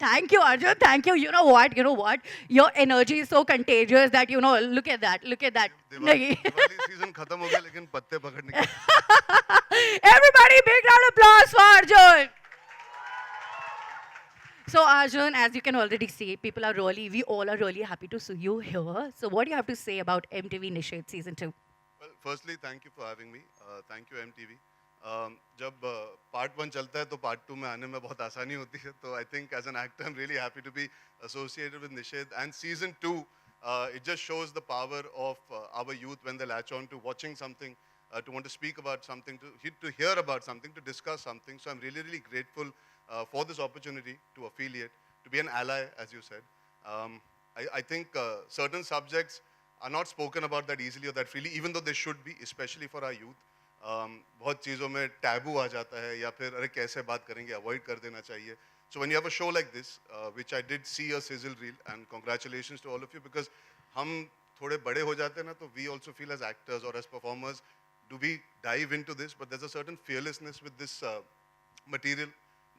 Thank you, Arjun. Thank you. You know what? You know what? Your energy is so contagious that, you know, look at that. Look at that. Diwali नहीं. Diwali season खत्म हो गया लेकिन पत्ते पकड़ने के Everybody, big round of applause for Arjun. So, Arjun, as you can already see, we all are really happy to see you here. So, what do you have to say about MTV Nishad Season 2? Well, firstly, thank you for having me. Thank you, MTV. जब part one चलता है तो part two में आने में बहुत आसानी होती है तो I think as an actor I am really happy to be associated with Nishedh and season two it just shows the power of our youth when they latch on to watching something, to want to speak about something, to hear about something, to discuss something. So I'm really, really grateful for this opportunity to affiliate, to be an ally, as you said. I think certain subjects are not spoken about that easily or that freely, even though they should be, especially for our youth. बहुत चीज़ों में taboo आ जाता है या फिर अरे कैसे बात करेंगे, अवॉइड कर देना चाहिए. So when you have a show like this, which I did see a sizzle reel, and congratulations to all of you, because हम थोड़े बड़े हो जाते हैं ना, तो we also feel as actors or as performers, do we dive into this? But there's a certain fearlessness with this material,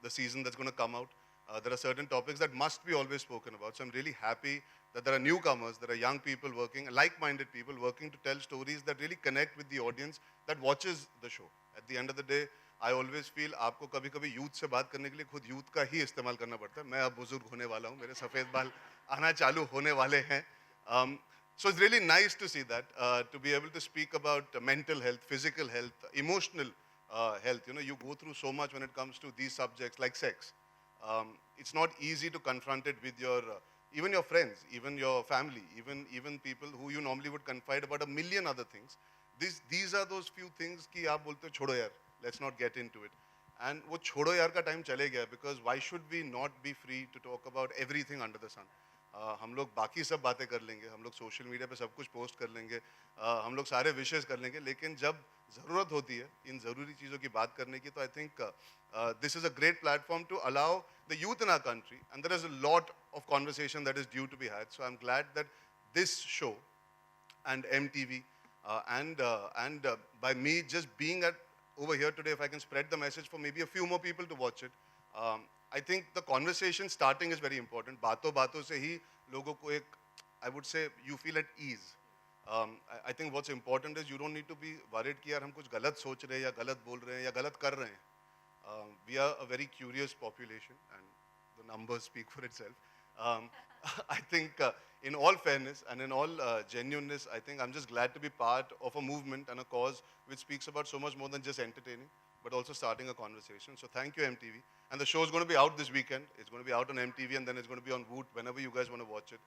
the season that's going to come out. There are certain topics that must be always spoken about. So I'm really happy that there are newcomers, there are young people working, like-minded people working to tell stories that really connect with the audience that watches the show. At the end of the day, I always feel आपको कभी-कभी youth से बात करने के लिए खुद youth का ही इस्तेमाल करना पड़ता है. मैं अब बुजुर्ग होने वाला हूँ, मेरे सफ़ेद बाल आना चालू होने वाले हैं. So it's really nice to see that, to be able to speak about mental health, physical health, emotional health. You know, you go through so much when it comes to these subjects like sex. It's not easy to confront it with your, even your friends, even your family, even people who you normally would confide about a million other things. These are those few things कि आप बोलते हो छोड़ो यार, let's not get into it. And वो छोड़ो यार का time चले गया, because why should we not be free to talk about everything under the sun? हम लोग बाकी सब बातें कर लेंगे, हम लोग सोशल मीडिया पे सब कुछ पोस्ट कर लेंगे, हम लोग सारे विशेष कर लेंगे, लेकिन जब ज़रूरत होती है इन ज़रूरी चीज़ों की बात करने की, तो I think this is a great platform to allow the youth in our country, and there is a lot of conversation that is due to be had. So I'm glad that this show and MTV and by me just being over here today, if I can spread the message for maybe a few more people to watch it. I think the conversation starting is very important. बातों बातों से ही लोगों को एक, I would say, you feel at ease. I think what's important is you don't need to be worried कि यार हम कुछ गलत सोच रहे हैं या गलत बोल रहे हैं या गलत कर रहे हैं. We are a very curious population, and the numbers speak for itself. I think in all fairness and in all genuineness, I think I'm just glad to be part of a movement and a cause which speaks about so much more than just entertaining, but also starting a conversation. So thank you, MTV. And the show is going to be out this weekend. It's going to be out on MTV, and then it's going to be on Woot whenever you guys want to watch it.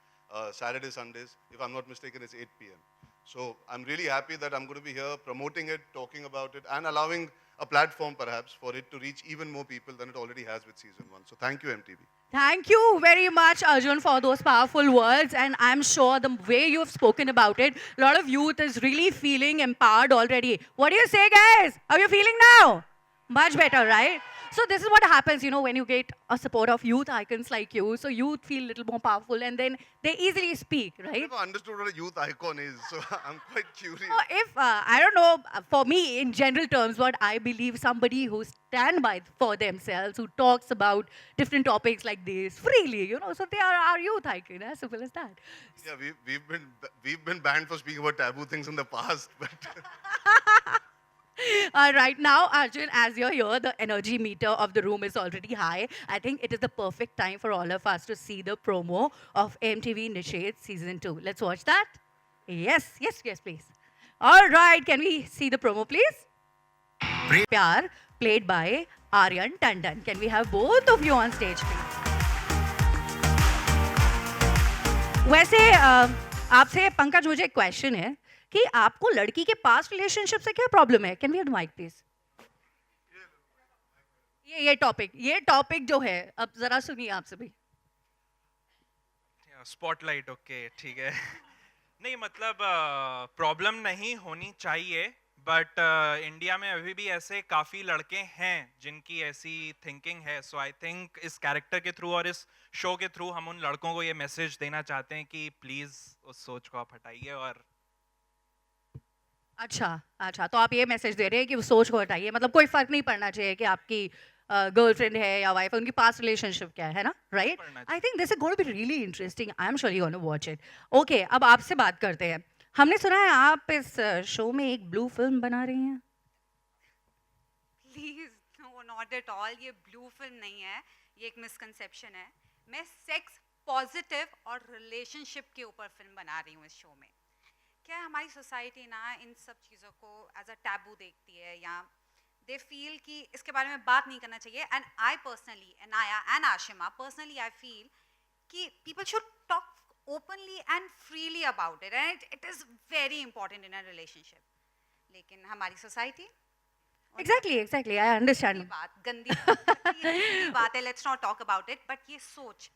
Saturday, Sundays. If I'm not mistaken, it's 8 p.m. So I'm really happy that I'm going to be here promoting it, talking about it, and allowing a platform perhaps for it to reach even more people than it already has with season 1. So thank you, MTV. Thank you very much, Arjun, for those powerful words. And I'm sure the way you've spoken about it, a lot of youth is really feeling empowered already. What do you say, guys? How are you feeling now? Much better, right? So this is what happens, you know, when you get a support of youth icons like you. So youth feel a little more powerful, and then they easily speak, I right? never understood what a youth icon is, so I'm quite curious. So if, I don't know, for me, in general terms, what I believe, somebody who stand by for themselves, who talks about different topics like this freely, you know, so they are our youth icon, as simple as that. Yeah, we've been banned for speaking about taboo things in the past, but Right now, Arjun, as you're here, the energy meter of the room is already high. I think it is the perfect time for all of us to see the promo of MTV Nishad Season 2. Let's watch that. Yes, yes, yes, please. All right, can we see the promo, please? Pyar, played by Aryan Tandon. Can we have both of you on stage, please? वैसे आपसे पंकज मुझे एक question है कि आपको लड़की के past relationship से क्या प्रॉब्लम है? Can we have mic please? ये टॉपिक जो है, अब जरा सुनिए आप सभी. स्पॉटलाइट, ओके, ठीक है. नहीं मतलब प्रॉब्लम नहीं होनी चाहिए, बट इंडिया में अभी भी ऐसे काफ़ी लड़के हैं जिनकी ऐसी थिंकिंग है. सो आई थिंक इस कैरेक्टर के थ्रू और इस शो के थ्रू हम उन लड़कों को ये मैसेज देना चाहते हैं कि प्लीज़ उस सोच को आप हटाइए. और अच्छा, तो आप ये मैसेज दे रहे हैं कि वो सोच को हटाइए, मतलब कोई फर्क नहीं पड़ना चाहिए कि आपकी गर्लफ्रेंड है या वाइफ है, उनकी पास्ट रिलेशनशिप क्या है ना, राइट? पढ़ना I think this is going to be really interesting. I am sure you gonna watch it. Okay, अब आपसे बात करते हैं. हमने सुना है आप इस शो में एक ब्लू फिल्म बना रही हैं. Please no, not at all. ये ब्लू फिल्म नहीं है, ये एक मिसकंसेप्शन है. मैं सेक्स पॉजिटिव और रिलेशनशिप के ऊपर फिल्म बना रही हूँ इस शो में. क्या है, हमारी सोसाइटी ना इन सब चीज़ों को एज अ टैबू देखती है, या दे फील कि इसके बारे में बात नहीं करना चाहिए. And I personally, Anaya and Aashima, personally I feel कि people should talk openly and freely about it, and it is very important in a relationship. लेकिन हमारी सोसाइटी एग्जैक्टली, आई अंडरस्टैंड. गंदी बात है, let's not talk about it. But ये सोच,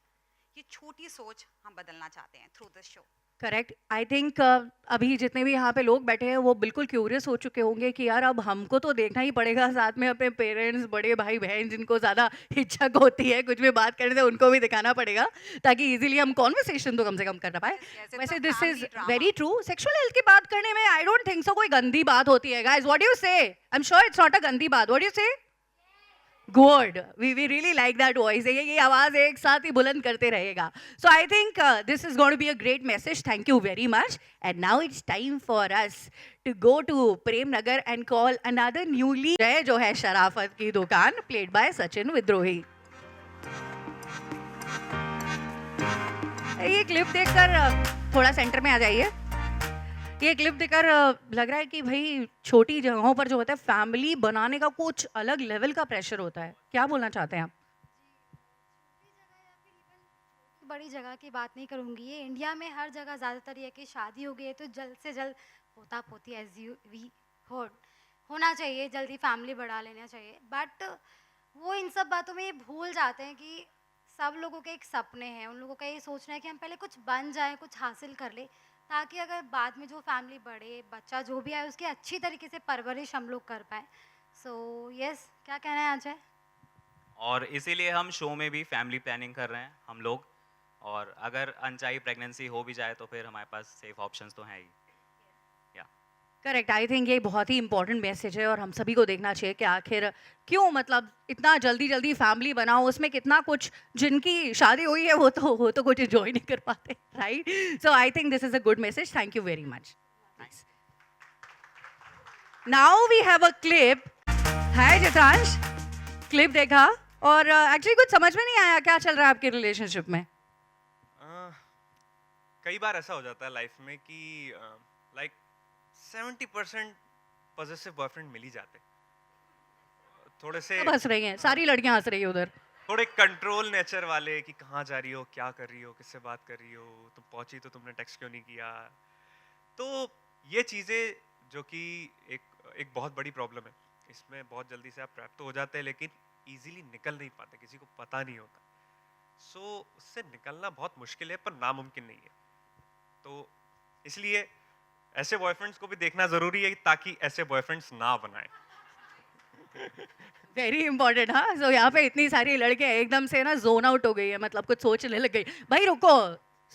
ये छोटी सोच हम बदलना चाहते हैं through this show. Correct. I think अभी जितने भी यहाँ पे लोग बैठे हैं वो बिल्कुल क्यूरियस हो चुके होंगे कि यार अब हमको तो देखना ही पड़ेगा, साथ में अपने पेरेंट्स, बड़े भाई बहन जिनको ज़्यादा हिचक होती है कुछ भी बात करने से, उनको भी दिखाना पड़ेगा ताकि इजीली हम कॉन्वर्सेशन तो कम से कम कर पाए. it's वैसे a this family is drama. Very true. Sexual health की बात करने में आई डोंट थिंक सो कोई गंदी बात होती है. Guys, what do you say? I am sure it's not a गंदी बात. What do you say? Good. We really like that voice. ये आवाज एक साथ ही बुलंद करते रहेगा. So I think this is going to be a great message. Thank you very much. And now it's time for us to go to Prem Nagar and call another newly जो है शराफत की दुकान, प्लेड बाय सचिन विद्रोही. ये क्लिप देखकर थोड़ा centre में आ जाइए. ये क्लिप देखकर लग रहा है कि भाई छोटी जगहों पर जो होता है फैमिली बनाने का कुछ अलग लेवल का प्रेशर होता है. क्या बोलना चाहते हैं आप? बड़ी जगह की बात नहीं करूँगी. ये इंडिया में हर जगह ज़्यादातर ये है कि शादी हो गई है तो जल्द से जल्द पोता पोती एज यू वी हर्ड होना चाहिए, जल्दी फैमिली बढ़ा लेना चाहिए. बट वो इन सब बातों में ये भूल जाते हैं कि सब लोगों के एक सपने हैं. उन लोगों का ये सोचना है कि हम पहले कुछ बन जाएं, कुछ हासिल कर ले, ताकि अगर बाद में जो फैमिली बढ़े, बच्चा जो भी आए, उसकी अच्छी तरीके से परवरिश हम लोग कर पाएँ. सो यस, क्या कहना है अजय? और इसीलिए हम शो में भी फैमिली प्लानिंग कर रहे हैं हम लोग. और अगर अनचाही प्रेगनेंसी हो भी जाए तो फिर हमारे पास सेफ ऑप्शंस तो हैं ही. करेक्ट. आई थिंक ये बहुत ही इंपॉर्टेंट मैसेज है और हम सभी को देखना चाहिए कि आखिर क्यों, मतलब इतना जल्दी जल्दी फैमिली बनाओ, उसमें कितना कुछ, जिनकी शादी हुई है वो तो कुछ एंजॉय नहीं कर पाते, right? So I think this is a good message. Thank you very much. Now we have a clip. Hi Jitansh, clip देखा और एक्चुअली कुछ समझ में नहीं आया क्या चल रहा है आपके रिलेशनशिप में. कई बार ऐसा हो जाता है लाइफ में कि लाइक 70% पॉजिटिव बॉयफ्रेंड मिल ही जाते. थोड़े से सब हंस रही हैं, सारी लड़कियां हंस रही है उधर. थोड़े कंट्रोल नेचर वाले कि कहाँ जा रही हो, क्या कर रही हो, किससे बात कर रही हो, तुम पहुंची तो तुमने टेक्स्ट क्यों नहीं किया. तो ये चीज़ें जो कि एक बहुत बड़ी प्रॉब्लम है. इसमें बहुत जल्दी से आप ट्रैप तो हो जाते हैं लेकिन ईजिली निकल नहीं पाते, किसी को पता नहीं होता. सो उससे निकलना बहुत मुश्किल है पर नामुमकिन नहीं है. तो इसलिए ऐसे बॉयफ्रेंड्स को भी देखना जरूरी है ताकि ऐसे बॉयफ्रेंड्स ना बनाए. Very important. हाँ, सो यहाँ पे इतनी सारी लड़के एकदम से ना जोन आउट हो गई है, मतलब कुछ सोचने लग गई. भाई रुको,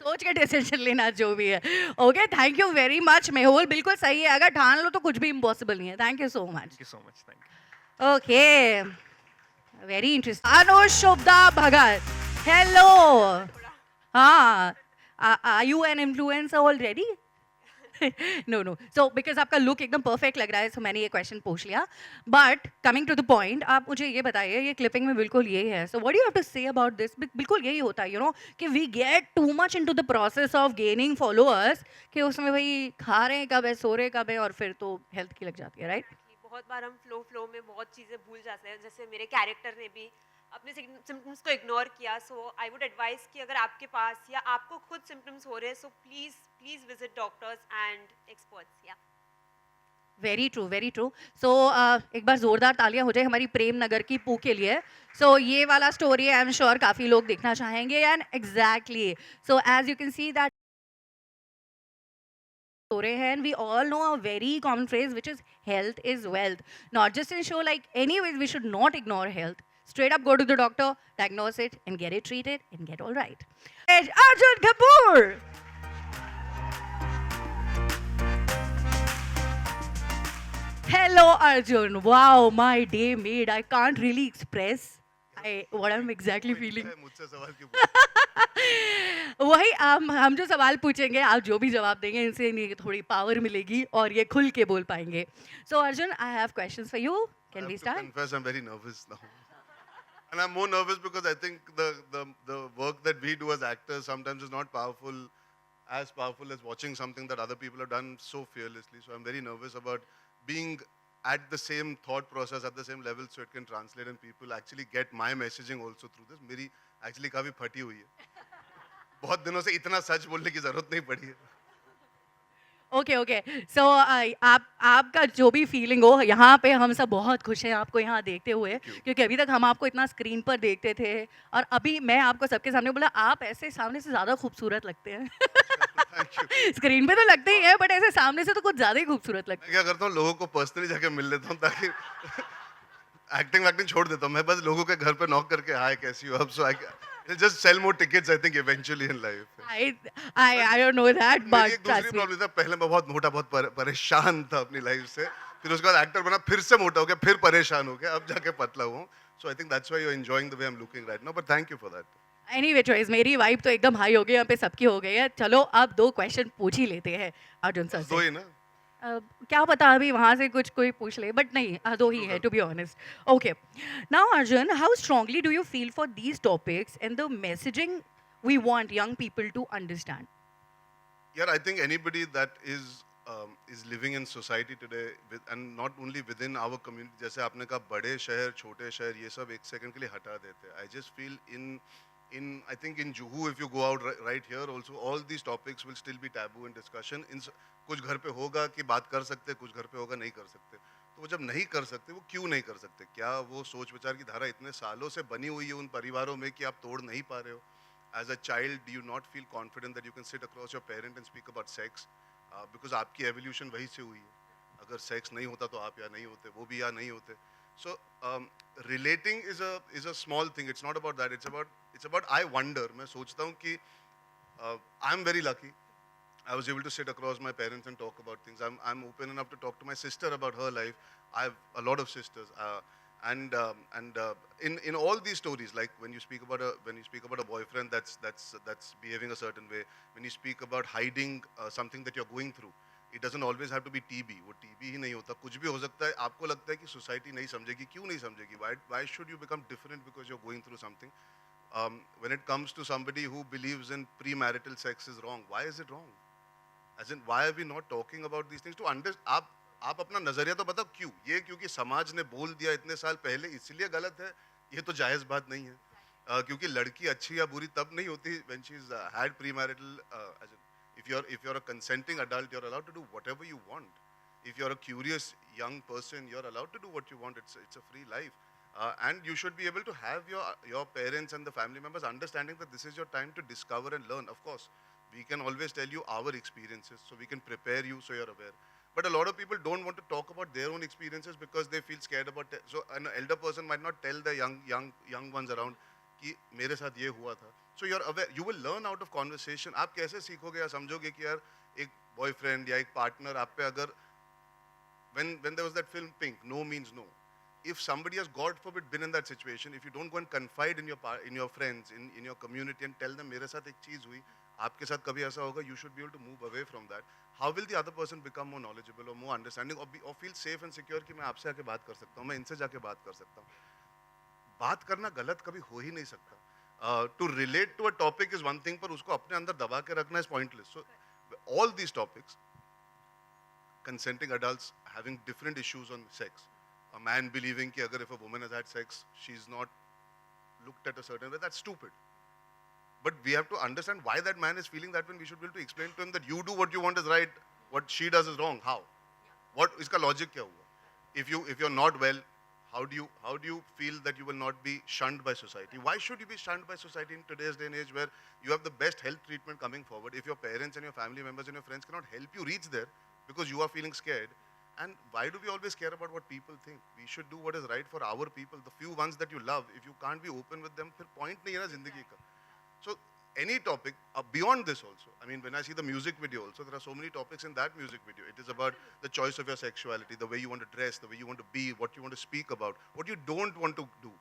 सोच के डिसीजन लेना जो भी है. Okay, thank you very much. Mehul बिल्कुल सही है, अगर ठान लो तो कुछ भी इम्पॉसिबल नहीं है. Thank you so much. Thank you so much. Thank you. Okay, very interesting. Anush Shubhada Bhagat, hello. हाँ, are you an influencer already? No. So because आपका लुक एकदम परफेक्ट लग रहा है, सो मैंने ये क्वेश्चन पूछ लिया. But coming to the point, आप मुझे ये बताइए, ये क्लिपिंग में बिल्कुल यही है. So what do you have to say about this? बिल्कुल यही होता है, यू नो, कि we get too much into the process of gaining followers, कि उसमें भाई खा रहे हैं कब है, सो रहे कब है, और फिर तो हेल्थ की लग जाती है, राइट? बहुत बार हम फ्लो में बहुत चीज़ें भूल जाते हैं. जैसे मेरे कैरेक्टर ने भी अपने सिम्टम्स को इग्नोर किया. सो आई वुड एडवाइस कि अगर आपके पास या आपको खुद सिम्टम्स हो रहे हैं, so please visit doctors and experts. या वेरी ट्रू, वेरी ट्रू. सो एक बार जोरदार तालियां हो जाए हमारी प्रेम नगर की पू के लिए. सो ये वाला स्टोरी आई एम श्योर काफ़ी लोग देखना चाहेंगे. And exactly, so as you can see that and we all know a very common phrase which is health is wealth. Not just in show, like anyways we should not ignore health. Straight up go to the doctor, diagnose it and get it treated and get all right. Arjun Kapoor. Hello, Arjun. Wow, my day made. I can't really express what I'm exactly feeling. मुझसे सवाल क्यों पूछ? वही हम जो सवाल पूछेंगे आप जो भी जवाब देंगे इनसे इन्हें थोड़ी पावर मिलेगी और ये खुल के बोल पाएंगे. So Arjun, I have questions for you. I Can we have to start? confess, I'm very nervous now. And I'm more nervous because I think the work that we do as actors sometimes is not as powerful as watching something that other people have done so fearlessly. So I'm very nervous about being at the same thought process, at the same level, so it can translate and people actually get my messaging also through this. मेरी actually काफी फटी हुई है. बहुत दिनों से इतना सच बोलने की जरूरत नहीं पड़ी है. ओके ओके सो आपका जो भी फीलिंग हो यहाँ पे हम सब बहुत खुश हैं आपको यहाँ देखते हुए क्योंकि अभी तक हम आपको इतना स्क्रीन पर देखते थे और अभी मैं आपको सबके सामने बोला आप ऐसे सामने से ज़्यादा खूबसूरत लगते हैं. Thank you. स्क्रीन पे तो लगते ही है बट ऐसे सामने से तो कुछ ज़्यादा ही खूबसूरत लगते मैं क्या करता हूँ लोगों को पर्सनली जाके मिल लेता हूँ ताकि एक्टिंग छोड़ देता हूँ. मैं बस लोगों के घर पे नॉक करके हाय कैसी हो अब. So I just sell more tickets I think eventually in life. हैं. I don't know that मेरी but एक दूसरी trust me. प्रॉब्लम था. पहले मैं बहुत मोटा बहुत परेशान था अपनी लाइफ से. फिर उसके बाद एक्टर बना फिर से मोटा हो गया फिर परेशान हो गया अब जाके पतला हुआ हूँ. So I think that's why you are enjoying the way I am looking right now. But thank you for that. Anyway choice मेरी वाइब तो एकदम हाई हो गई यहाँ पे सबकी हो गई है. चलो अब 2 क्वेश्चन पूछ ही लेते हैं अर्जुन सर दो से. ही ना. क्या पता अभी वहाँ से कुछ कोई पूछ ले बट नहीं 2 ही है to be honest. Okay now Arjun how strongly do you feel for these topics and the messaging we want young people to understand. Yeah, I think anybody that is living in society today and not only within our community. जैसे आपने कहा बड़े शहर छोटे शहर ये सब एक सेकंड के लिए हटा देते हैं. I just feel I think in Juhu if you go out right here also all these topics will still be taboo in discussion. कुछ घर पे होगा कि बात कर सकते कुछ घर पे होगा नहीं कर सकते. तो वो जब नहीं कर सकते वो क्यों नहीं कर सकते? क्या वो सोच विचार की धारा इतने सालों से बनी हुई है उन परिवारों में कि आप तोड़ नहीं पा रहे हो? As a child, do you not feel confident that you can sit across your parent and speak about sex? Because आपकी evolution वही से हुई है. अगर sex नहीं होता तो आप या नहीं होते, वो भी या नहीं होते. So relating is a small thing. It's not about that. It's about I wonder. मैं सोचता हूँ कि I'm very lucky. I was able to sit across my parents and talk about things. I'm open enough to talk to my sister about her life. I have a lot of sisters. And in all these stories, like when you speak about a boyfriend that's behaving a certain way, when you speak about hiding something that you're going through, it doesn't always have to be TB. वो TB ही नहीं होता, कुछ भी हो सकता है. आपको लगता है कि society नहीं समझेगी, क्यों नहीं समझेगी? Why should you become different because you're going through something? When it comes to somebody who believes in premarital sex is wrong, why is it wrong? As in, why are we not talking about these things to understand? आप अपना नजरिया तो बताओ क्यों? ये क्योंकि समाज ने बोल दिया इतने साल पहले इसलिए गलत है? ये तो जायज़ बात नहीं है. क्योंकि लड़की अच्छी या बुरी तब नहीं होती when she's had premarital. As in, if you're a consenting adult, you're allowed to do whatever you want. If you're a curious young person, you're allowed to do what you want. It's a free life, and you should be able to have your parents and the family members understanding that this is your time to discover and learn. Of course, we can always tell you our experiences, so we can prepare you so you're aware. But a lot of people don't want to talk about their own experiences because they feel scared about it. So an elder person might not tell the young ones around कि मेरे साथ ये हुआ था. So you're aware. You will learn out of conversation. आप कैसे सीखोगे या समझोगे कि यार एक boyfriend या एक partner आप पे अगर when there was that film Pink, no means no. If somebody has, God forbid, been in that situation, if you don't go and confide in your friends, in your community and tell them मेरे साथ एक चीज हुई, आपके साथ कभी ऐसा होगा, you should be able to move away from that. How will the other person become more knowledgeable or more understanding or feel safe and secure कि मैं आपसे आके बात कर सकता हूँ, मैं इनसे जाके बात कर सकता हूँ. बात करना गलत कभी हो ही नहीं सकता. To relate to a topic is one thing, पर उसको अपने अंदर दबा के रखना is pointless. So all these topics, consenting adults having different issues on sex, a man believing कि अगर if a woman has had sex, she's not looked at a certain way, that's stupid. But we have to understand why that man is feeling that way. We should be able to explain to him that you do what you want is right, what she does is wrong. How? What इसका logic क्या हुआ? If you're not well, how do you feel that you will not be shunned by society? Why should you be shunned by society in today's day and age where you have the best health treatment coming forward? If your parents and your family members and your friends cannot help you reach there because you are feeling scared, and why do we always care about what people think? We should do what is right for our people, the few ones that you love. If you can't be open with them, फिर point नहीं है ना जिंदगी का. So any topic beyond this also. I mean, when I see the music video also, there are so many topics in that music video. It is about the choice of your sexuality, the way you want to dress, the way you want to be, what you want to speak about, what you don't want to do.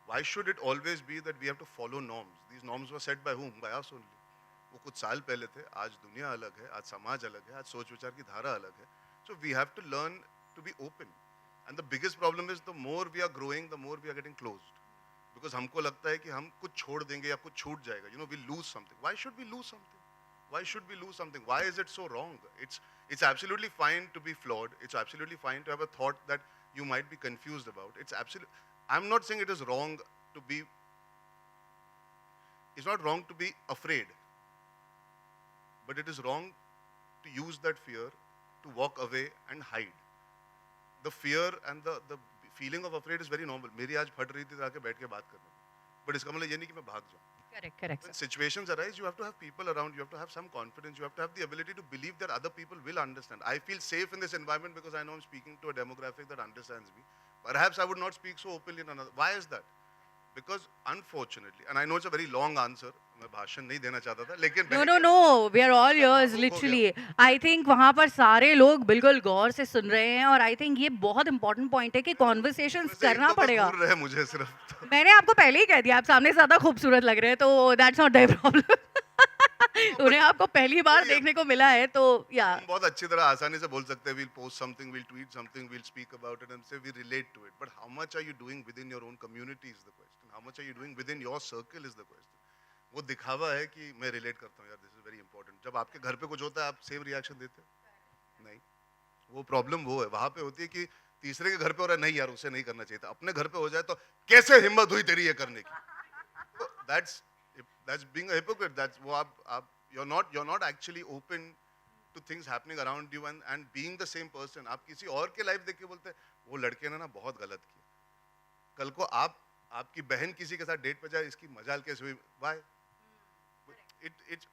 Why should it always be that we have to follow norms? These norms were set by whom? By us only. वो कुछ साल पहले थे, आज दुनिया अलग है, आज समाज अलग है, आज सोच विचार की धारा अलग है. So we have to learn to be open. And the biggest problem is the more we are growing, the more we are getting closed. Because हमको लगता है कि हम कुछ छोड़ देंगे या कुछ छूट जाएगा. You know, we lose something. Why should we lose something? Why should we lose something? Why is it so wrong? It's absolutely fine to be flawed. It's absolutely fine to have a thought that you might be confused about. I'm not saying it is wrong to be. It's not wrong to be afraid. But it is wrong to use that fear to walk away and hide. The fear and the feeling of afraid is very normal. मेरी आज फट रही थी तो आके बैठ के बात करना. But इसका मतलब ये नहीं कि मैं भाग जाऊँ. Correct. When situations arise, you have to have people around. You have to have some confidence. You have to have the ability to believe that other people will understand. I feel safe in this environment because I know I'm speaking to a demographic that understands me. Perhaps I would not speak so openly in another. Why is that? Because unfortunately, and I know it's a very long answer. मैं भाषण नहीं देना चाहता था, लेकिन No. We are all yours, literally. I think वहाँ पर सारे लोग बिल्कुल गौर से सुन रहे हैं और I think ये बहुत important point है कि conversations करना पड़ेगा. दूर रहे मुझे सिर्फ. मैंने आपको पहले ही कह दिया, आप सामने से ज़्यादा खूबसूरत लग रहे हैं, तो that's not their problem. उन्हें आपको पहली बार देखने को मिला है, तो या. हम बहुत अच्छी तरह आसानी से बोल सकते हैं. We'll post something, we'll tweet something, we'll speak about it and say we relate to it. But how much are you doing within your own community is the question. How much are you doing within your circle is the question. वो दिखावा है कि मैं relate करता हूँ यार, this is very important. जब आपके घर पे कुछ होता है, आप सेम रिएक्शन देते हो? नहीं. वो प्रॉब्लम वो है, वहाँ पे होती है कि तीसरे के घर पे हो रहा है, नहीं यार उसे नहीं करना चाहिए था. अपने घर पे हो जाए तो कैसे हिम्मत हुई तेरी ये करने की? तो that's being a hypocrite. That's वो आप you're not actually open to things happening around you and being the same person. आप किसी और के लाइफ देख के बोलते हैं वो लड़के ने ना बहुत गलत किया. कल को आपकी बहन किसी के साथ डेट पे जाए, इसकी मजाल कैसे हुई? Why?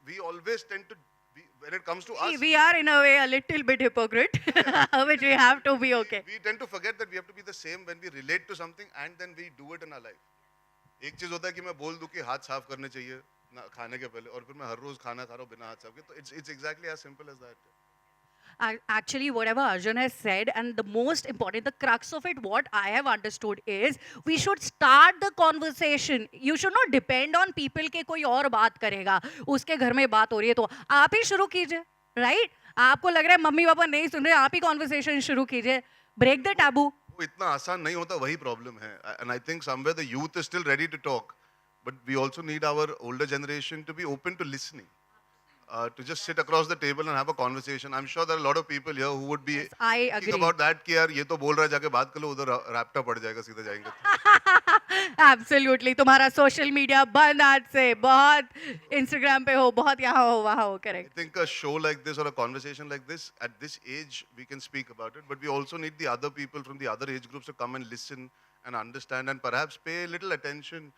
We always tend to be, when it comes to us, We are in a way a little bit hypocrite, which we have to be okay. we tend to forget that we have to be the same when we relate to something and then we do it in our life. एक चीज होता है कि मैं बोल दूं कि हाथ साफ करने चाहिए ना खाने के पहले, और फिर मैं हर रोज खाना खा रहा हूँ बिना हाथ साफ के, तो it's exactly as simple as that. Actually, whatever Arjun has said, and the most important, the crux of it, what I have understood is, we should start the conversation. You should not depend on people के कोई और बात करेगा. उसके घर में बात हो रही है तो आप ही शुरू कीजिए, right? आपको लग रहा है मम्मी पापा नहीं सुन रहे, आप ही conversation शुरू कीजिए. Break the taboo. वो इतना आसान नहीं होता, वही प्रॉब्लम है. And I think somewhere the youth is still ready to talk, but we also need our older generation to be open to listening. To just sit across the table and have a conversation. I'm sure there are a lot of people here who would be I thinking agree. about that कि यार ये तो बोल रहा है, जाके बात कर लो, उधर रैप्टा पड़ जाएगा, सीधा जाएंगे तो. Absolutely. तुम्हारा social media बंद आज से, बहुत Instagram पे हो, बहुत यहाँ हो, वहाँ हो, I correct. think a show like this or a conversation like this, at this age, we can speak about it, but we also need the other people from the other age groups to come and listen and understand and perhaps pay a little attention,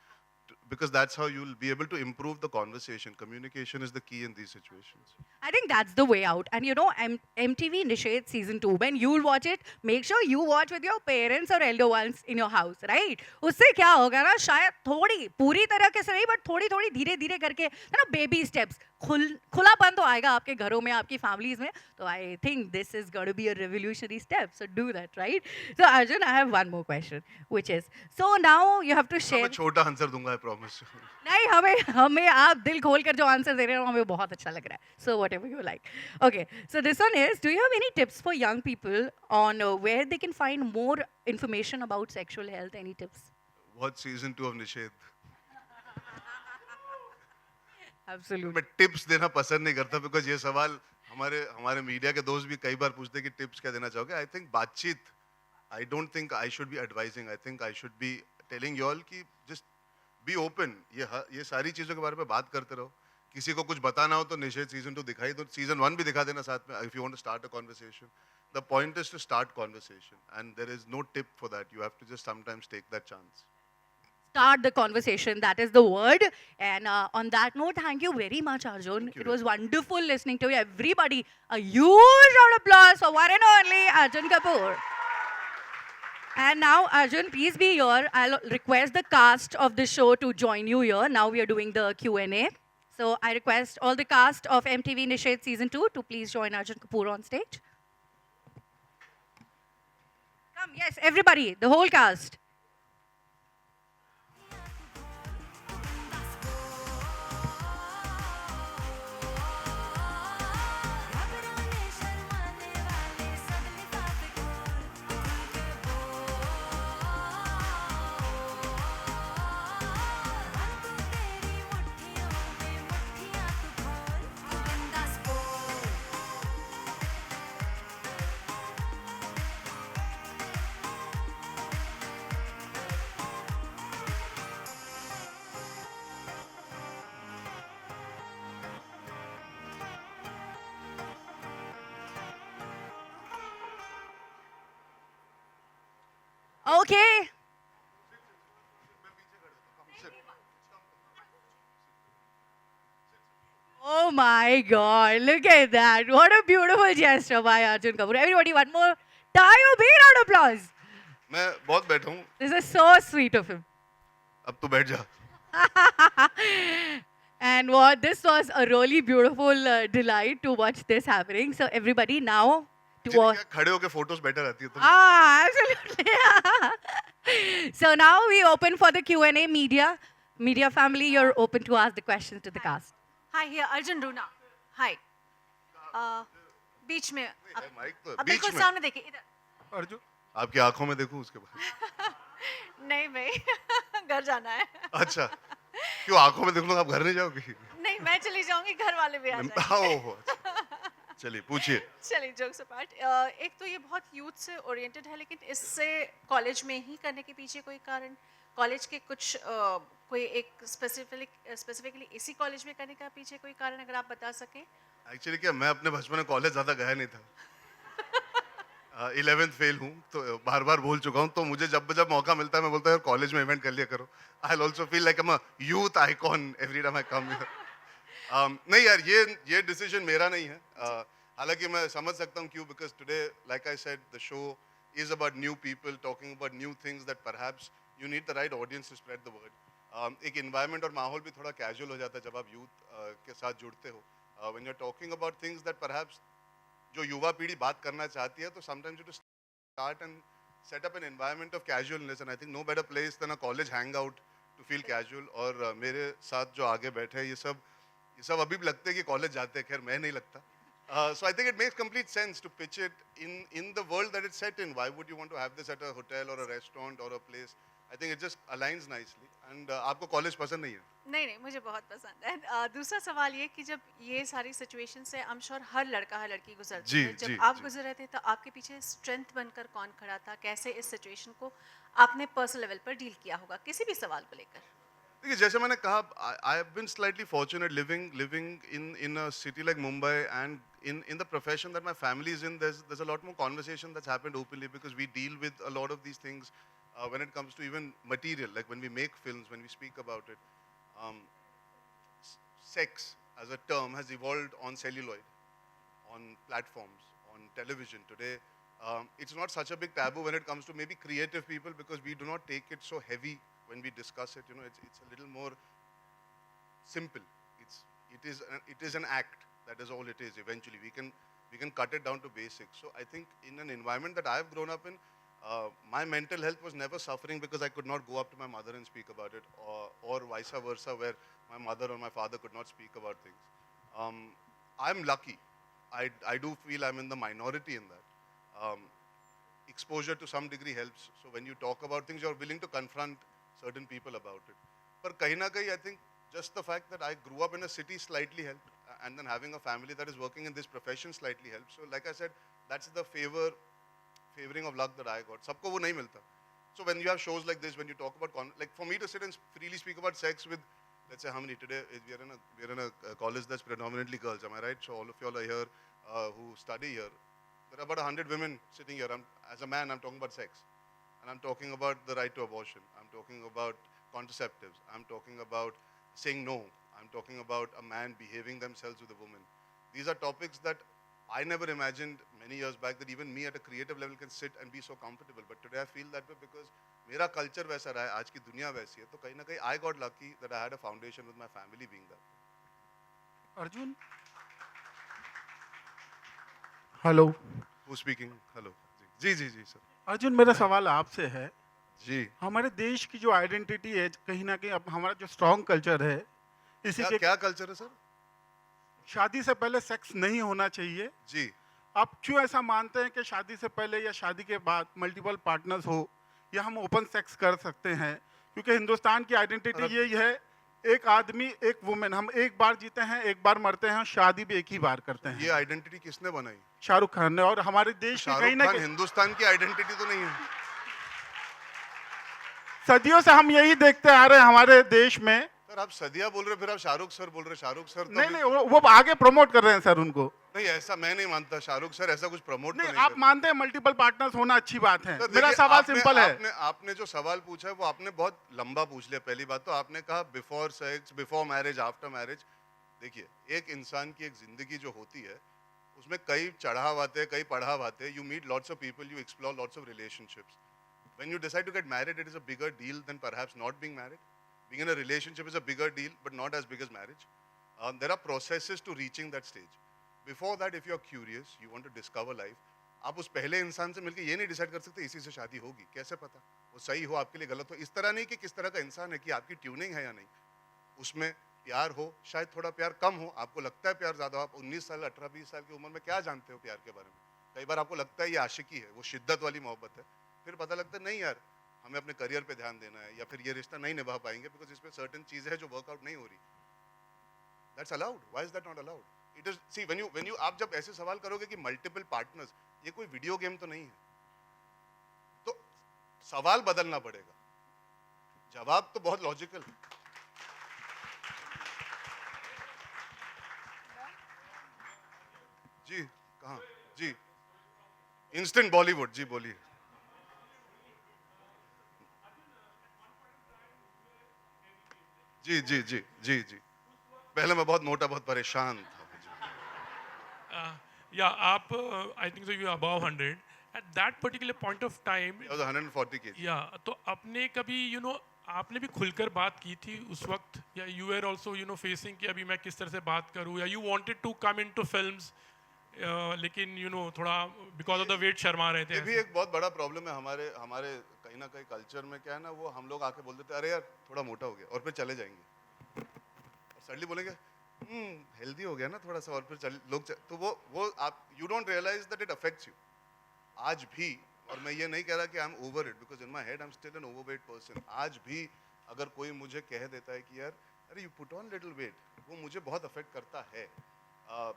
because that's how you'll be able to improve the conversation. Communication is the key in these situations. I think that's the way out. And you know, MTV Nishad season 2, when you'll watch it, make sure you watch with your parents or elder ones in your house, right? उससे क्या होगा ना, शायद थोड़ी पूरी तरह के से नहीं, but थोड़ी धीरे धीरे करके, है ना, baby steps. खुलापन तो आएगा आपके घरों में, आपकी families में. So I think this is going to be a revolutionary step. So do that, right? So Arjun, I have one more question, which is, so now you have to share. मैं छोटा answer दूंगा, I promise. नहीं, हमें आप दिल खोल कर जो आंसर दे रहे हो हमें बहुत अच्छा लग रहा है. So whatever you like. Okay, so this one is, do you have any tips for young people on where they can find more information about sexual health? Any tips? Watch season 2 of Nishad. Absolutely. मैं tips देना पसंद नहीं करता, because ये सवाल हमारे media के दोस्त भी कई बार पूछते हैं कि टिप्स क्या देना चाहोगे. आई थिंक बातचीत, I don't think I should be advising. I think I should be telling you all कि जस्ट बी ओपन. ये सारी चीज़ों के बारे में बात करते रहो. किसी को कुछ बताना हो तो निषेध सीजन 2 दिखाई दो, सीजन 1 भी दिखा देना साथ में, if you want to start a conversation. The point is to start conversation and there is no tip for that. You have to just sometimes take that chance. Start the conversation. That is the word. And on that note, thank you very much, Arjun. Thank you. It was wonderful listening to you. Everybody, a huge round of applause for one and only Arjun Kapoor. And now, Arjun, please be here. I'll request the cast of the show to join you here. Now we are doing the Q&A. So I request all the cast of MTV Nishad Season 2 to please join Arjun Kapoor on stage. Come, yes, everybody, the whole cast. Okay. Oh my God, look at that. What a beautiful gesture by Arjun Kapoor. Everybody, one more time, a big round of applause. मैं बहुत बैठा हूँ, This is so sweet of him. अब तो बैठ जा. And what this was a really beautiful delight to watch this happening. So everybody now to जिन्हें watch. क्या खड़े होके फोटोज बेटर आती है तो. Ah, absolutely. So now we open for the Q&A media. Media family, you're open to ask the questions to the cast. Hi, here Arjun Runa. Hi. बीच में अब mic तो अब बीच बिल्कुल में. सामने देखिए इधर. अर्जुन, आपकी आंखों में देखूं उसके बाद. नहीं भाई घर जाना है. अच्छा, क्यों आंखों में देख लूंगा, आप घर नहीं जाओगी? नहीं मैं चली जाऊंगी घर वाले भी आ जाएंगे. ओह, अच्छा. चलिए पूछिए. चलिए जोक्स अपार्ट. एक तो ये बहुत यूथ से ओरिएंटेड है लेकिन इससे कॉलेज में ही करने के पीछे कोई कारण, कॉलेज के कुछ कोई एक स्पेसिफिकली इसी कॉलेज में करने का पीछे कोई कारण अगर आप बता सकें. एक्चुअली क्या, मैं अपने बचपन में कॉलेज ज्यादा गया नहीं था. 11th फेल हूँ तो बार बार बोल चुका हूँ, तो मुझे जब जब मौका मिलता है मैं बोलता हूँ यार कॉलेज में इवेंट कर लिया करो. I also feel like am a youth icon every time I come here. नहीं यार, ये डिसीजन मेरा नहीं है. हालांकि मैं समझ सकता हूँ क्यों, because today like I said the show is about new people talking about new things that perhaps you need the right audience to spread the word. एक इन्वायरमेंट और माहौल भी थोड़ा कैजुअल हो जाता है जब आप यूथ के साथ जुड़ते हो. When you are talking about things that perhaps जो युवा पीढ़ी बात करना चाहती है, तो sometimes you to start and set up an environment of casualness, and I think no better place than a college hangout to feel casual. और मेरे साथ जो आगे बैठे हैं ये सब अभी भी लगते हैं कि कॉलेज जाते हैं, खैर मैं नहीं लगता. So I think it makes complete sense to pitch it in the world that it's set in. Why would you want to have this at a hotel or a restaurant or a place? I think it just aligns nicely. And आपको college पसंद नहीं है? नहीं नहीं मुझे बहुत पसंद है. दूसरा सवाल ये कि जब ये सारी सिचुएशन से आई एम श्योर हर लड़का हर लड़की गुजरती जी, है, जब जी, आप जी. गुजर रहे थे तो आपके पीछे स्ट्रेंथ बनकर कौन खड़ा था, कैसे इस सिचुएशन को आपने पर्सनल लेवल पर डील किया होगा किसी भी सवाल को लेकर. देखिए, जैसे मैंने कहा, I have been slightly fortunate living in a city like Mumbai, and in the profession that my family is in, there's a lot more conversation that's happened openly because we deal with a lot of these things when it comes to even material, like when we make films, when we speak about it. Sex as a term has evolved on celluloid, on platforms, on television today. It's not such a big taboo when it comes to maybe creative people because we do not take it so heavy when we discuss it. You know, it's a little more simple. It is an act. That is all it is. Eventually, we can cut it down to basics. So I think in an environment that I've grown up in, my mental health was never suffering because I could not go up to my mother and speak about it, or vice versa, where my mother or my father could not speak about things. I'm lucky. I do feel I'm in the minority in that. Exposure to some degree helps. So when you talk about things, you're willing to confront certain people about it. But kahin na kahin, I think just the fact that I grew up in a city slightly helped, and then having a family that is working in this profession slightly helped. So like I said, that's the favoring of luck that I got. Sabko wo nahi milta. So when you have shows like this, when you talk about, like for me to sit and freely speak about sex with, let's say how many today, we're in a college that's predominantly girls, am I right? So all of y'all are here who study here. There are about 100 women sitting here. As a man, I'm talking about sex. And I'm talking about the right to abortion. I'm talking about contraceptives. I'm talking about saying no. I'm talking about a man behaving themselves with a woman. These are topics that I never imagined many years back that even me at a creative level can sit and be so comfortable. But today I feel that way because मेरा culture वैसा रहा है, आज की दुनिया वैसी है, तो कहीं ना कहीं I got lucky that I had a foundation with my family being that. Arjun, hello. Who speaking? Hello. जी जी जी सर। अर्जुन, मेरा सवाल आपसे है। जी। हमारे देश की जो आइडेंटिटी है, कहीं ना कहीं अब हमारा जो स्ट्रॉन्ग कल्चर है, इसी के क्या कल्चर है सर? शादी से पहले सेक्स नहीं होना चाहिए। जी। आप क्यों ऐसा मानते हैं कि शादी से पहले या शादी के बाद मल्टीपल पार्टनर्स हो, या हम ओपन सेक्स कर सकते हैं? क्योंकि हिंदुस्तान की आइडेंटिटी यही है, एक आदमी एक वुमेन, हम एक बार जीते हैं, एक बार मरते हैं, शादी भी एक ही बार करते हैं। ये आइडेंटिटी किसने बनाई? शाहरुख खान ने। और हमारे देश की कहीं ना शाहरुख खान कहीं हिंदुस्तान की आइडेंटिटी तो नहीं है। सदियों से हम यही देखते आ रहे हैं हमारे देश में। सर आप सदिया बोल रहे, फिर आप शाहरुख सर बोल रहे। शाहरुख सर तो नहीं, वो आगे प्रमोट कर रहे हैं सर उनको। नहीं, ऐसा मैं नहीं मानता। शाहरुख सर ऐसा कुछ प्रमोट नहीं, तो नहीं आप करते। मानते हैं मल्टीपल पार्टनर्स होना अच्छी बात है? सर, मेरा देखिए, सवाल सिंपल है। आपने जो सवाल पूछा है वो आपने बहुत लंबा पूछ लिया। पहली बात तो आपने कहा before sex, before marriage, after marriage. देखिए, एक इंसान की एक जिंदगी जो होती है उसमें कई चढ़ाव आते हैं, कई पढ़ाव आते हैं। You meet lots of people, you explore lots of relationships. When you decide to get married, it is a bigger deal than perhaps not being married. Being in a relationship is a bigger deal, but not as big as marriage. There are processes to reaching that stage. Before that, if you are curious, you want to discover life, आप उस पहले इंसान से मिलकर ये नहीं decide कर सकते इसी से शादी होगी। कैसे पता वो सही हो आपके लिए, गलत हो? इस तरह नहीं कि किस तरह का इंसान है, कि आपकी ट्यूनिंग है या नहीं। उसमें प्यार हो, शायद थोड़ा प्यार कम हो, आपको लगता है प्यार ज़्यादा हो। आप 19 साल 18-20 साल की उम्र में क्या जानते हो प्यार के बारे में? कई बार आपको लगता है ये आशिकी है, वो शिद्दत वाली मोहब्बत है। फिर पता लगता है नहीं यार, हमें अपने करियर पे ध्यान देना है, या फिर ये रिश्ता नहीं निभा पाएंगे बिकॉज इसमें सर्टेन चीजें हैं जो वर्कआउट नहीं हो रही। That's allowed. Why is that not allowed? It is, see when you आप जब ऐसे सवाल करोगे कि मल्टीपल पार्टनर्स, ये कोई वीडियो गेम तो नहीं है, तो सवाल बदलना पड़ेगा। जवाब तो बहुत लॉजिकल है। जी कहाँ? जी इंस्टेंट बॉलीवुड। जी बोलिए। जी जी जी जी जी। पहले मैं बहुत मोटा, बहुत परेशान था। Yeah, I think so you are above 100. At that particular point of time, I was 140 kg. yeah, तो आपने कभी आपने भी खुलकर बात की थी उस वक्त, या you were also facing कि अभी मैं किस तरह से बात करूँ, या you wanted to come into films, लेकिन थोड़ा because of the weight Sharma रहे थे? ये भी एक बहुत बड़ा प्रॉब्लम है हमारे कहीं ना कहीं कल्चर में। क्या है ना, वो हम लोग आके बोल देते अरे यार थोड़ा मोटा हो गया, और फिर चले जाएंगे और सडनली बोलेंगे हेल्दी हो गया ना थोड़ा सा, और फिर तो वो आप you don't realize that it affects you आज भी। और मैं ये नहीं कह रहा कि I am over it, because in my head I am still an overweight person. आज भी अगर कोई मुझे कह देता है कि यार अरे you put on little weight, वो मुझे बहुत अफेक्ट करता है।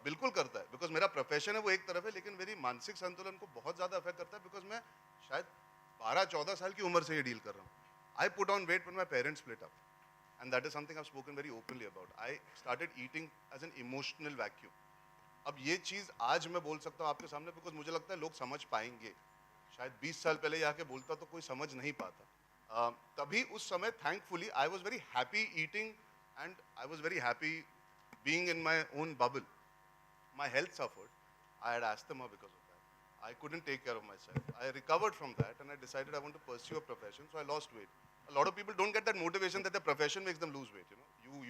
बिल्कुल करता है, बिकॉज मेरा प्रोफेशन है वो एक तरफ है, लेकिन मेरी मानसिक संतुलन को बहुत ज़्यादा अफेक्ट करता है, बिकॉज मैं शायद 12-14 साल की उम्र से ये डील कर रहा हूँ। I put on weight when my parents split up, and that is something I have spoken very openly about. I started eating as an emotional vacuum. अब ये चीज़ आज मैं बोल सकता हूँ आपके सामने, बिकॉज मुझे लगता है लोग समझ पाएंगे। शायद 20 साल पहले ये आके बोलता तो कोई समझ नहीं पाता। तभी उस समय thankfully I was very happy eating, and I was very happy being in my own bubble. My health suffered. I had asthma because of that. I couldn't take care of myself. I recovered from that, and I decided I want to pursue a profession, so I lost weight. A lot of people don't get that motivation that their profession makes them lose weight.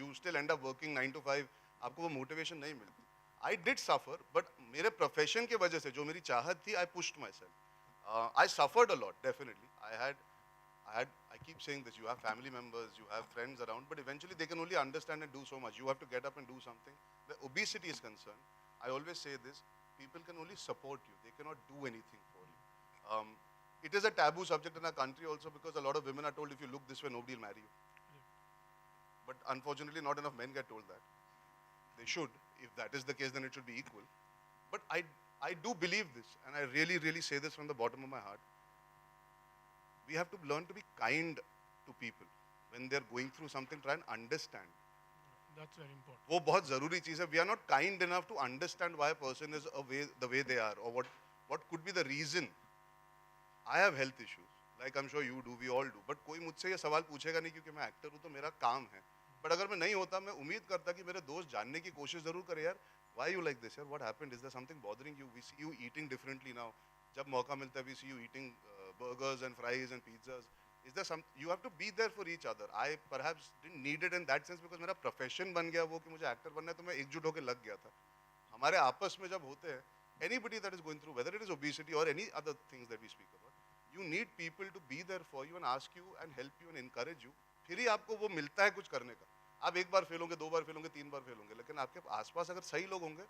You still end up working 9 to 5. आपको वो motivation नहीं मिलती. I did suffer, but मेरे profession के वजह से जो मेरी चाहत थी, I pushed myself. I suffered a lot, definitely. I keep saying this. You have family members, you have friends around, but eventually they can only understand and do so much. You have to get up and do something. Where obesity is concerned, I always say this, people can only support you, they cannot do anything for you. It is a taboo subject in our country also, because a lot of women are told if you look this way, nobody will marry you. But unfortunately, not enough men get told that. They should. If that is the case, then it should be equal. But I do believe this, and I really, really say this from the bottom of my heart. We have to learn to be kind to people. When they're going through something, try and understand. That's very important. वो बहुत ज़रूरी चीज़ है. We are not kind enough to understand why a person is the way they are, or what could be the reason. I have health issues, like I'm sure you do, we all do. But कोई मुझसे ये सवाल पूछेगा नहीं, क्योंकि मैं actor हूँ तो मेरा काम है. But अगर मैं नहीं होता, मैं उम्मीद करता कि मेरे दोस्त जानने की कोशिश ज़रूर करें यार, why you like this, यार, what happened, is there something bothering you? We see you eating differently now. जब मौका मिलता है, we see you eating burgers and fries and pizzas. is there some, you have to be there for each other. I perhaps didn't need it in that sense because मेरा profession बन गया वो कि मुझे actor बनना है, तो मैं एकजुट होकर लग गया था. हमारे आपस में जब होते हैं, anybody that is going through, whether it is obesity or any other things that we speak about, you need people to be there for you and ask you and help you and encourage you. फिर ही आपको वो मिलता है कुछ करने का. आप एक बार फेल होंगे, 2 बार फेल होंगे, 3 बार फेल होंगे, लेकिन आपके आसपास अगर सही लोग होंगे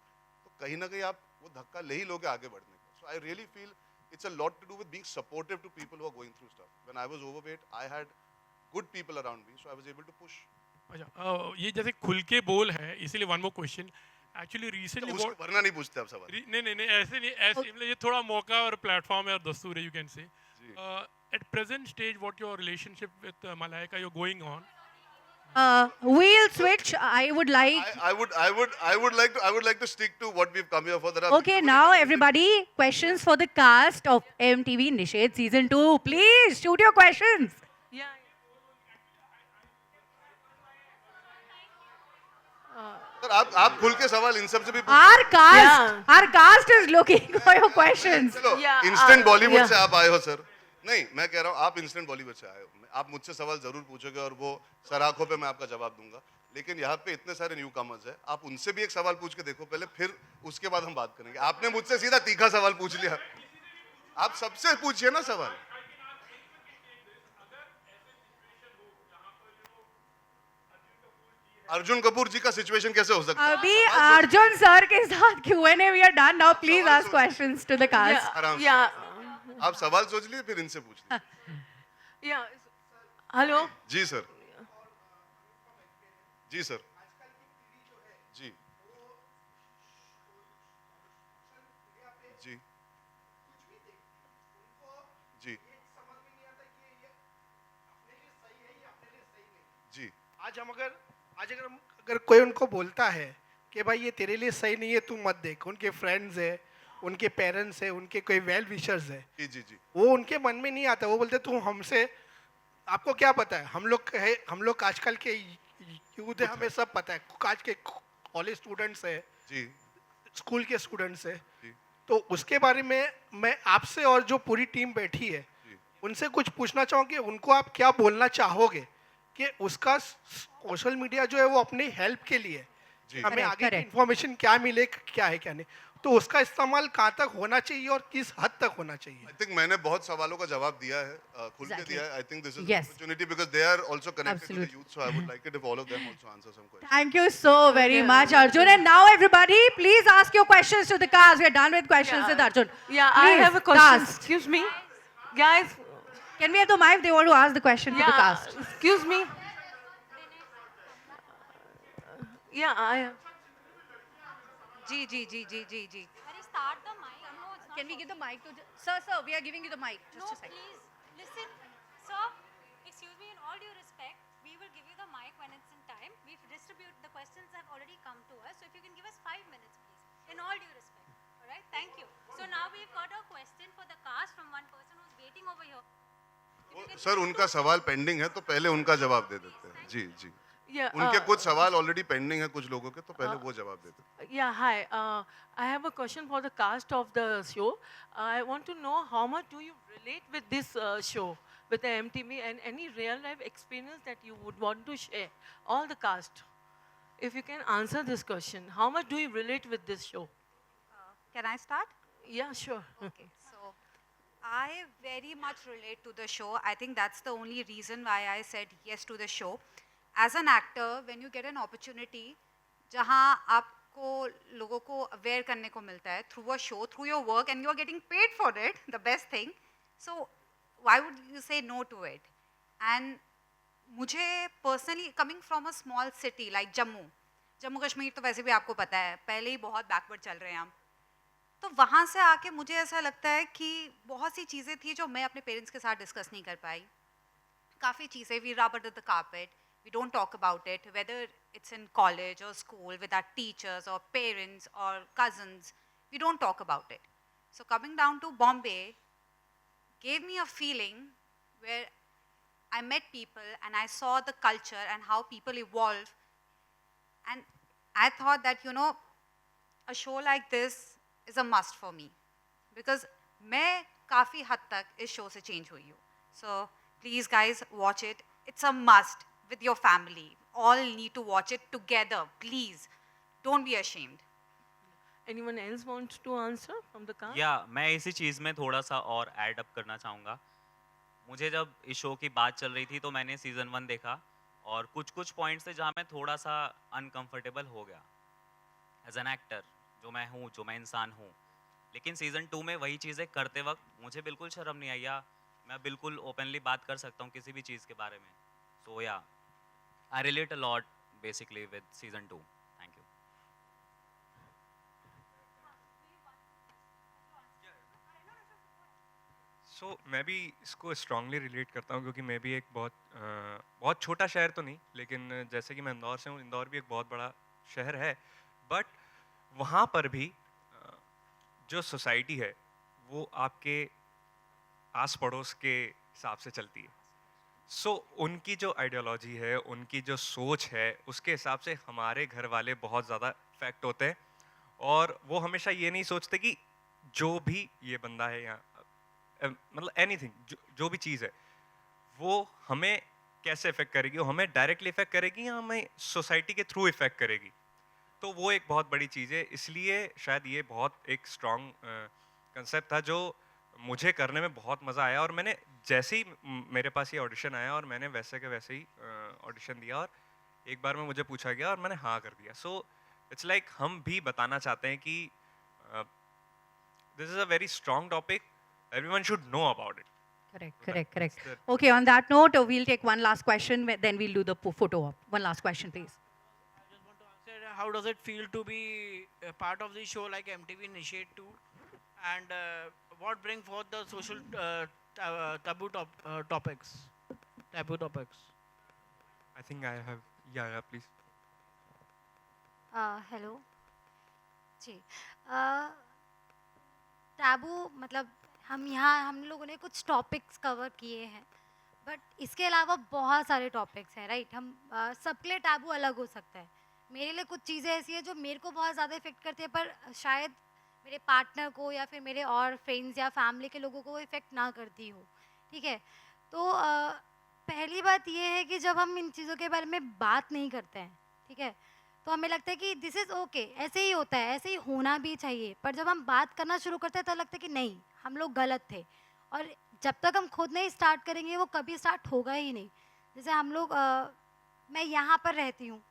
तो कहीं ना कहीं आप वो धक्का ले ही लोगे आगे बढ़ने का. So I really feel it's a lot to do with being supportive to people who are going through stuff. When I was overweight, I had good people around me, so I was able to push. अच्छा, ये जैसे खुल के बोल है, इसीलिए one more question. Actually recently उसको वरना नहीं पूछते आप सवाल. नहीं, ऐसे नहीं, ऐसे मतलब ये थोड़ा मौका और प्लेटफॉर्म है और दस्तूर है, you can say. At present stage what your relationship with Malaika you going on? We'll switch. I would like. I would like to stick to what we've come here for. Okay, now everybody, questions for the cast of MTV Nishad Season 2. Please shoot your questions. Yeah. Sir आप खुल के सवाल इन सब से भी Our cast is looking for your questions. चलो, Yeah, instant Bollywood yeah. से आप आए हो सर. नहीं, मैं कह रहा हूँ आप इंस्टेंट बॉलीवुड से आए हो. आप मुझसे सवाल जरूर पूछोगे और वो सराखों पे मैं आपका जवाब दूंगा. लेकिन यहाँ पे इतने सारे न्यू कमर्स है, आप उनसे भी एक सवाल पूछ के देखो पहले, फिर उसके बाद हम बात करेंगे. आपने मुझसे सीधा तीखा सवाल पूछ लिया. आप सबसे पूछिए ना सवाल. अर्जुन कपूर जी का सिचुएशन कैसे हो सकता है? अभी अर्जुन सर के साथ Q&A we are done. Now please ask questions to the cast. आराम से. Yeah. आप सवाल सोच लिए फिर इनसे पूछ लीजिए. Yeah. Hello. जी सर. जी सर. जी. जी. जी. जी. आज अगर कोई उनको बोलता है कि भाई ये तेरे लिए सही नहीं है, तू मत देख, उनके फ्रेंड्स है, उनके पेरेंट्स है, उनके कोई वेल विशर्स है, जी जी जी. वो उनके मन में नहीं आता. वो बोलते तू हमसे, आपको क्या पता है, हम लोग आजकल के यूथ है, हमें सब पता है. आज के कॉलेज स्टूडेंट्स है, जी. स्कूल के स्टूडेंट्स है, जी. तो उसके बारे में मैं आपसे और जो पूरी टीम बैठी है जी. उनसे कुछ पूछना चाहूँ कि उनको आप क्या बोलना चाहोगे कि उसका सोशल मीडिया जो है वो अपनी हेल्प के लिए जी. हमें Correct, आगे की correct. इंफॉर्मेशन क्या मिले, क्या है क्या नहीं, तो उसका इस्तेमाल कहाँ तक होना चाहिए और किस हद तक होना चाहिए? I think मैंने बहुत सवालों का जवाब दिया है, खुल के Exactly. दिया है. I think this is Yes. an opportunity because they are also connected to the Absolutely. youth, so I would like it if all of them also answer some questions. Thank you so very much, Arjun. And now everybody, please ask your questions to the cast. We are done with questions with Arjun. Yeah, I Please, have a question. cast. Excuse me, guys. Can we have the mic? They want to ask the question to the Yeah, cast. excuse me. Yeah, I. जी जी जी जी जी जी. Can we give the mic to sir? Sir, we are giving you the mic. Just a second. please listen, sir. Excuse me, in all due respect, we will give you the mic when it's in time. We've distributed the questions have already come to us, so if you can give us 5 minutes, please. In all due respect. All right, thank you. So now we've got a question for the cast from one person who's waiting over here. If you can sir उनका सवाल pending है तो पहले उनका जवाब दे देते हैं. जी जी. Yeah. उनके कुछ सवाल ऑलरेडी पेंडिंग है कुछ लोगों के, तो पहले वो जवाब देते हैं. Yeah, hi. I have a question for the cast of the show. I want to know how much do you relate with this show, with the MTV, and any real life experience that you would want to share, all the cast. If you can answer this question, how much do you relate with this show? Can I start? Yeah, sure. Okay, so I very much relate to the show. I think that's the only reason why I said yes to the show. As an actor, when you get an opportunity, जहाँ आपको लोगों को aware करने को मिलता है through a show, through your work, and you are getting paid for it, the best thing. So why would you say no to it? And मुझे personally, coming from a small city like Jammu Kashmir, तो वैसे भी आपको पता है पहले ही बहुत backward चल रहे हैं हम, तो वहाँ से आके मुझे ऐसा लगता है कि बहुत सी चीज़ें थी जो मैं अपने पेरेंट्स के साथ डिस्कस नहीं कर पाई. काफ़ी चीज़ें we rub under the carpet. We don't talk about it, whether it's in college or school with our teachers or parents or cousins. We don't talk about it. So coming down to Bombay gave me a feeling where I met people and I saw the culture and how people evolve. And I thought that, you know, a show like this is a must for me. Because मैं काफ़ी हद तक इस show से change हुई हूँ. So Please, guys, watch it. It's a must with your family. All need to watch it together. Please, don't be ashamed. Anyone else wants to answer from the car? या मैं इसी चीज़ में थोड़ा सा और ऐड अप करना चाहूँगा। मुझे जब इस शो की बात चल रही थी तो मैंने सीज़न 1 देखा और कुछ पॉइंट्स थे जहाँ मैं थोड़ा सा अनकंफर्टेबल हो गया एज एन एक्टर, जो मैं हूँ, जो मैं इंसान हूँ। लेकिन सीज़न 2 में वही चीज़ें करते वक्त मुझे बिल्कुल शर्म नहीं आई, या मैं बिल्कुल ओपनली बात कर सकता हूँ किसी भी चीज़ के बारे में। So yeah I relate a lot basically with season 2। Thank you. So मैं भी इसको स्ट्रांगली रिलेट करता हूँ क्योंकि मैं भी एक बहुत छोटा शहर तो नहीं, लेकिन जैसे कि मैं इंदौर से हूँ, इंदौर भी एक बहुत बड़ा शहर है, बट वहाँ पर भी जो सोसाइटी है वो आपके आस पड़ोस के हिसाब से चलती है। सो उनकी जो आइडियोलॉजी है, उनकी जो सोच है, उसके हिसाब से हमारे घर वाले बहुत ज़्यादा इफेक्ट होते हैं, और वो हमेशा ये नहीं सोचते कि जो भी ये बंदा है यहाँ, मतलब एनीथिंग, जो भी चीज़ है वो हमें कैसे इफेक्ट करेगी, वो हमें डायरेक्टली इफेक्ट करेगी या हमें सोसाइटी के थ्रू इफेक्ट करेगी। तो वो एक बहुत बड़ी चीज़ है, इसलिए शायद ये बहुत एक स्ट्रॉन्ग कंसेप्ट था जो मुझे करने में बहुत मज़ा आया। और मैंने जैसे ही मेरे पास ये ऑडिशन आया और मैंने वैसे के वैसे ही ऑडिशन दिया, और एक बार में मुझे पूछा गया और मैंने हाँ कर दिया। सो इट्स लाइक हम भी बताना चाहते हैं कि this is a very strong topic, everyone should know about it. Correct. Okay, on that note, we'll take one last question, then we'll do the photo op. One last question, please. I just want to answer, how does it feel to be a part of the show like MTV Initiate 2? And what bring forth the social taboo topics? Taboo topics. I think I have, yeah, please. Hello जी। Taboo मतलब हम लोगों ने कुछ topics cover किए हैं, but इसके अलावा बहुत सारे टॉपिक्स हैं, राइट। हम सबके लिए टैबू अलग हो सकता है। मेरे लिए कुछ चीज़ें ऐसी हैं जो मेरे को बहुत ज़्यादा इफ़ेक्ट करती है, पर शायद मेरे पार्टनर को या फिर मेरे और फ्रेंड्स या फैमिली के लोगों को वो इफ़ेक्ट ना करती हो, ठीक है। तो पहली बात ये है कि जब हम इन चीज़ों के बारे में बात नहीं करते हैं, ठीक है, तो हमें लगता है कि दिस इज़ ओके, ऐसे ही होता है, ऐसे ही होना भी चाहिए। पर जब हम बात करना शुरू करते हैं तो लगता है कि नहीं, हम लोग गलत थे, और जब तक हम खुद नहीं स्टार्ट करेंगे वो कभी स्टार्ट होगा ही नहीं। जैसे हम लोग मैं यहाँ पर रहती हूँ,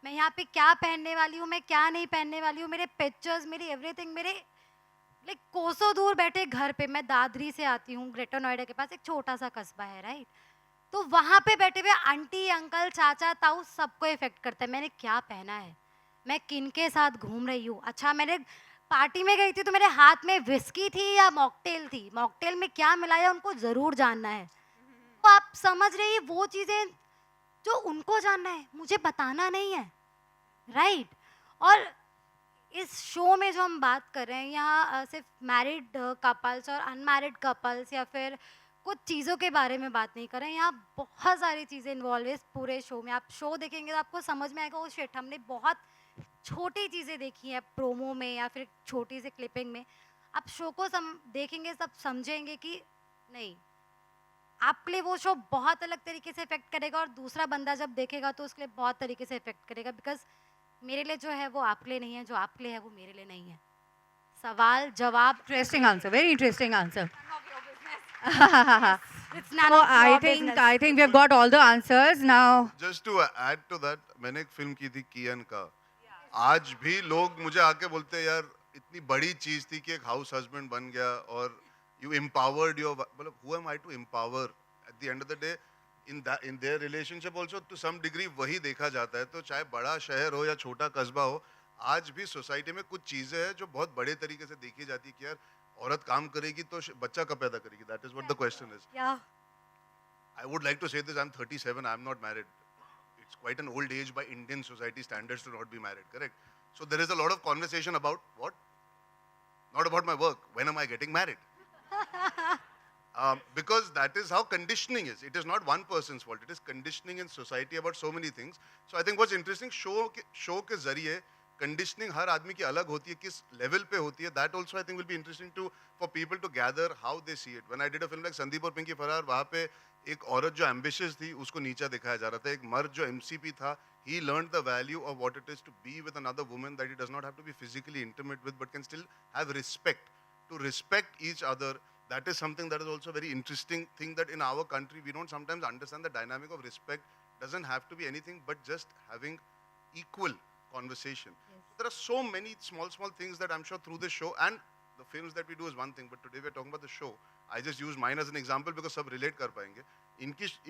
मैं यहाँ पे क्या पहनने वाली हूँ, मैं क्या नहीं पहनने वाली हूँ, मेरे पिक्चर्स, मेरी एवरीथिंग, मेरे लाइक कोसों दूर बैठे घर पे, मैं दादरी से आती हूँ, ग्रेटर नोएडा के पास एक छोटा सा कस्बा है, राइट। तो वहाँ पे बैठे हुए आंटी, अंकल, चाचा, ताऊ सबको इफेक्ट करता है मैंने क्या पहना है, मैं किन के साथ घूम रही हूँ। अच्छा, मैंने पार्टी में गई थी तो मेरे हाथ में विस्की थी या मॉकटेल थी, मॉकटेल में क्या मिलाया उनको ज़रूर जानना है। तो आप समझ रही है, वो चीज़ें जो उनको जानना है मुझे बताना नहीं है, राइट। और इस शो में जो हम बात कर रहे हैं, यहाँ सिर्फ मैरिड कपल्स और अनमैरिड कपल्स या फिर कुछ चीज़ों के बारे में बात नहीं कर रहे हैं, यहाँ बहुत सारी चीज़ें इन्वॉल्व है इस पूरे शो में। आप शो देखेंगे तो आपको समझ में आएगा, ओ शिट, हमने बहुत छोटी चीज़ें देखी हैं प्रोमो में या फिर छोटी सी क्लिपिंग में। आप शो को देखेंगे तब समझेंगे कि नहीं, आपके लिए वो शो बहुत अलग तरीके से इफेक्ट करेगा, और दूसरा बंदा जब देखेगा तो उसके लिए बहुत तरीके से इफेक्ट करेगा। बिकॉज मेरे लिए जो है वो आपके लिए नहीं है, जो आपके लिए है वो मेरे लिए नहीं है। सवाल जवाब। Interesting answer, very interesting answer. It's none So of your business. I think we've got all the answers now. Just to add to that, मैंने एक फिल्म की थी कियन का। आज भी लोग मुझे आके बोलते हैं, यार इतनी बड़ी चीज थी कि एक हाउस हस्बैंड बन गया और you empowered your, मतलब who am I to empower? At the end of the day, in their relationship also to some degree वही देखा जाता है। तो चाहे बड़ा शहर हो या छोटा कस्बा हो, आज भी सोसाइटी में कुछ चीजें हैं जो बहुत बड़े तरीके से देखी जाती है कि यार औरत काम करेगी तो बच्चा कब पैदा करेगी। That is what the question is. Yeah. I would like to say this, I'm 37, I'm not married. It's quite an old age by Indian society standards to not be married, correct? So there is a lot of conversation about what? Not about my work. When am I getting married? Because that is how conditioning is. It is not one person's fault. It is conditioning in society about so many things. So I think what's interesting, show के जरिए conditioning हर आदमी की अलग होती है, किस level पे होती है. That also I think will be interesting to for people to gather how they see it. When I did a film like Sandeep Aur Pinky फरार, वहाँ पे एक औरत जो एम्बिशियस थी उसको नीचा दिखाया जा रहा था. एक मर्द जो एमसीपी था, he learned the value of what it is to be with another woman that he does not have to be physically intimate with but can still have respect, to respect each other. That is something that is also a very interesting thing, that in our country we don't sometimes understand the dynamic of respect doesn't have to be anything but just having equal conversation. There are so many small things that I'm sure through this show, and the films that we do is one thing, but today we're talking about the show. I just use mine as an example because सब relate कर पाएंगे.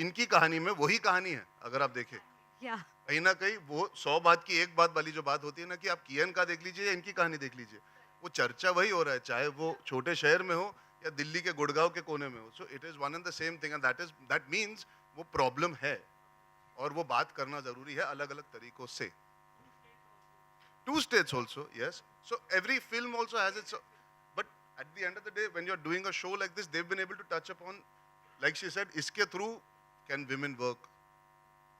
इनकी कहानी में वही कहानी है अगर आप देखें. Yeah. कहीं ना कहीं वो 100 बात की एक बात वाली जो बात होती है ना, कि आप कियन का देख लीजिए या इनकी कहानी देख लीजिए, वो चर्चा वही हो रहा है, चाहे वो छोटे शहर में हो या दिल्ली के गुड़गांव के कोने में हो. So it is one and the same thing, and that means वो प्रॉब्लम है और वो बात करना जरूरी है अलग अलग तरीकों से. 2 states also, yes. So every film also has its, but at the end of the day, when you're doing a show like this, they've been able to touch upon, like she said, iske through can women work?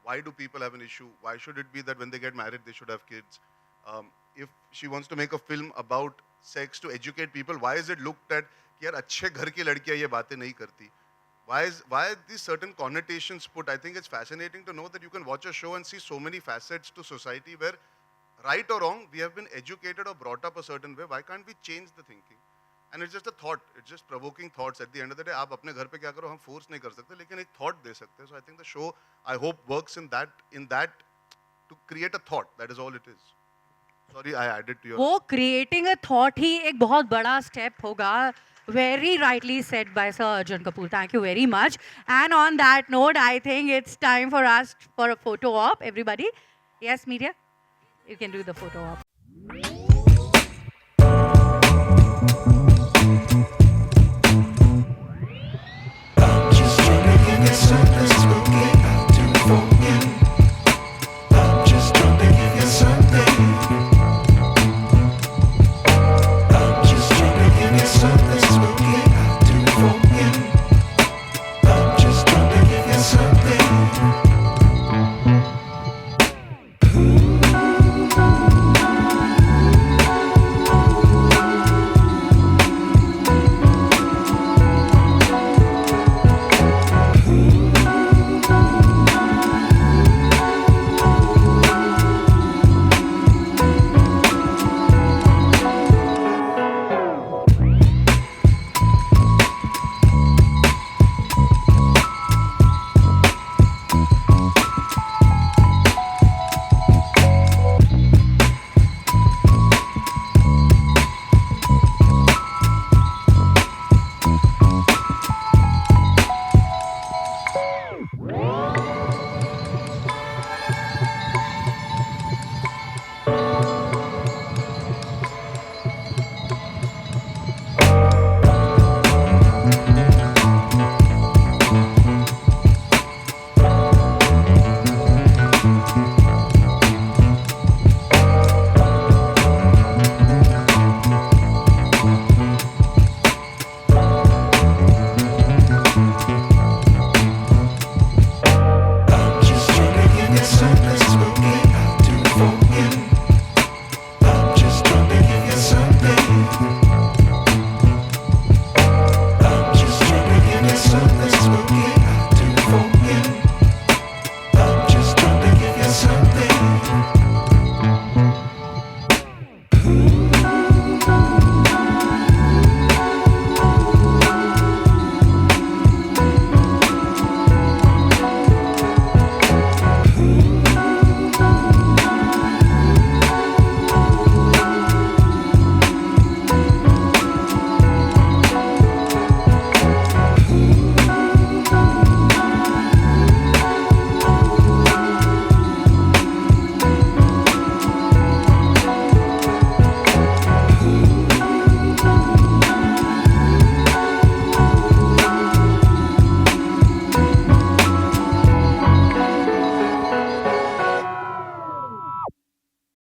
Why do people have an issue? Why should it be that when they get married, they should have kids? If she wants to make a film about sex to educate people, why is it looked at कि यार अच्छे घर की लड़कियां ये बातें नहीं करती? Why are these certain connotations put? I think it's fascinating to know that you can watch a show and see so many facets to society where, right or wrong, we have been educated or brought up a certain way. Why can't we change the thinking? And it's just a thought. It's just provoking thoughts. At the end of the day, आप अपने घर पे क्या करो हम force नहीं कर सकते, लेकिन एक thought दे सकते हैं. So I think the show, I hope, works in that to create a thought. That is all it is. Sorry, I added to your. वो creating a thought ही एक बहुत बड़ा step होगा. Very rightly said by Sir Arjun Kapoor. Thank you very much. And on that note, I think it's time for us for a photo op. Everybody, yes, media, you can do the photo op.